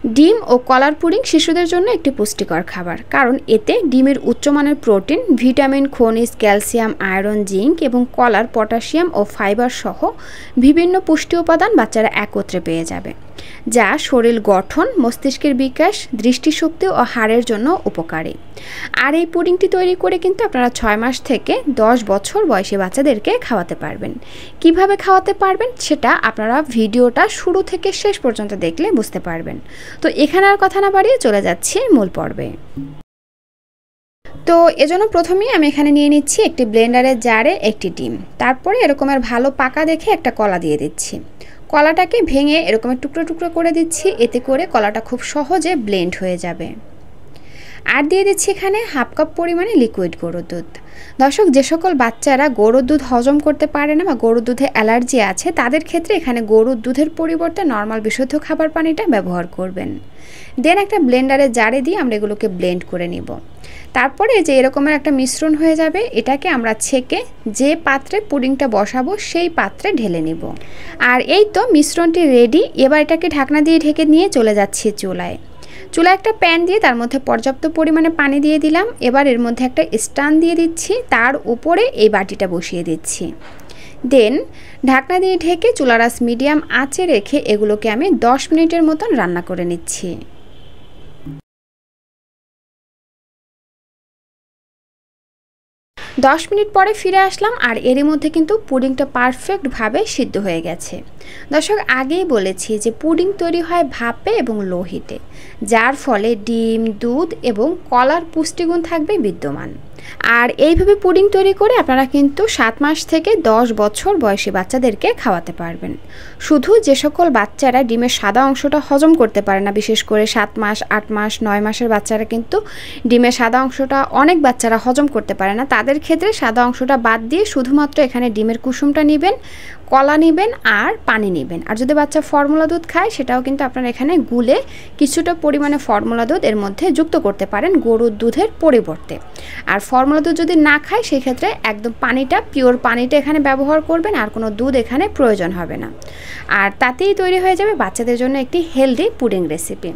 ডিম ও কলার পুডিং শিশুদের জন্য একটি পুষ্টিকর খাবার, কারণ এতে ডিমের উচ্চমানের প্রোটিন, ভিটামিন, খনিজ, ক্যালসিয়াম, আয়রন, জিঙ্ক এবং কলার পটাশিয়াম ও ফাইবার সহ বিভিন্ন পুষ্টি উপাদান বাচ্চারা একত্রে পেয়ে যাবে, যা শরীর গঠন, মস্তিষ্কের বিকাশ, দৃষ্টিশক্তি ও হাড়ের জন্য উপকারী। আর এই পুডিংটি তৈরি করে কিন্তু আপনারা 6 মাস থেকে 10 বছর বয়সী বাচ্চাদেরকে খাওয়াতে পারবেন। কিভাবে খাওয়াতে পারবেন সেটা আপনারা ভিডিওটা শুরু থেকে শেষ পর্যন্ত দেখলে বুঝতে পারবেন। তো এখানে আর কথা না বাড়িয়ে চলে যাচ্ছি মূল পর্বে। তো এজন্য প্রথমেই আমি এখানে নিয়ে নিচ্ছি একটি ব্লেন্ডারের জারে একটি ডিম, তারপরে এরকমের ভালো পাকা দেখে একটা কলা দিয়ে দিচ্ছি। কলাটাকে ভেঙে এরকমের টুকরো টুকরো করে দিচ্ছি, এতে করে কলাটা খুব সহজে ব্লেন্ড হয়ে যাবে। আর দিয়ে দিচ্ছি এখানে হাফ কাপ পরিমাণে লিকুইড গরুর দুধ। দর্শক, যে সকল বাচ্চারা গরুর দুধ হজম করতে পারে না বা গরুর দুধে অ্যালার্জি আছে, তাদের ক্ষেত্রে এখানে গরুর দুধের পরিবর্তে নর্মাল বিশুদ্ধ খাবার পানিটা ব্যবহার করবেন। দেন একটা ব্লেন্ডারের জারে দিয়ে আমরা এগুলোকে ব্লেন্ড করে নিব। তারপরে যে এরকমের একটা মিশ্রণ হয়ে যাবে, এটাকে আমরা ছেঁকে যে পাত্রে পুডিংটা বসাবো সেই পাত্রে ঢেলে নিব। আর এই তো মিশ্রণটি রেডি। এবার এটাকে ঢাকনা দিয়ে ঢেকে নিয়ে চলে যাচ্ছি চুলায়। চুলায় একটা প্যান দিয়ে তার মধ্যে পর্যাপ্ত পরিমাণে পানি দিয়ে দিলাম। এবার এর মধ্যে একটা স্ট্যান্ড দিয়ে দিচ্ছি, তার উপরে এই বাটিটা বসিয়ে দিচ্ছি। দেন ঢাকনা দিয়ে ঢেকে চুলার আঁচ মিডিয়াম আঁচে রেখে এগুলোকে আমি 10 মিনিটের মতন রান্না করে নিচ্ছি। 10 মিনিট পরে ফিরে আসলাম, আর এরই মধ্যে কিন্তু পুডিংটা পারফেক্টভাবে সিদ্ধ হয়ে গেছে। দর্শক, আগেই বলেছি যে পুডিং তৈরি হয় ভাপে এবং লো হিটে, যার ফলে ডিম, দুধ এবং কলার পুষ্টিগুণ থাকবে বিদ্যমান। আর এইভাবে পুডিং তৈরি করে আপনারা কিন্তু 7 মাস থেকে 10 বছর বয়সী বাচ্চাদেরকে খাওয়াতে পারবেন। শুধু যে সকল বাচ্চারা ডিমের সাদা অংশটা হজম করতে পারে না, বিশেষ করে 7 মাস, 8 মাস, 9 মাসের বাচ্চারা কিন্তু ডিমের সাদা অংশটা অনেক বাচ্চারা হজম করতে পারে না, তাদের ক্ষেত্রে সাদা অংশটা বাদ দিয়ে শুধুমাত্র এখানে ডিমের কুসুমটা নেবেন, কলা নেবেন আর পানি নেবেন। আর যদি বাচ্চা ফর্মুলা দুধ খায়, সেটাও কিন্তু আপনারা এখানে গুলে কিছুটা পরিমাণে ফর্মুলা দুধ এর মধ্যে যুক্ত করতে পারেন গরুর দুধের পরিবর্তে। আর ফর্মুলা দুধ যদি না খায়, সেই ক্ষেত্রে একদম পানিটা, পিওর পানিটা এখানে ব্যবহার করবেন, আর কোনো দুধ এখানে প্রয়োজন হবে না। আর তাতেই তৈরি হয়ে যাবে বাচ্চাদের জন্য একটি হেলদি পুডিং রেসিপি।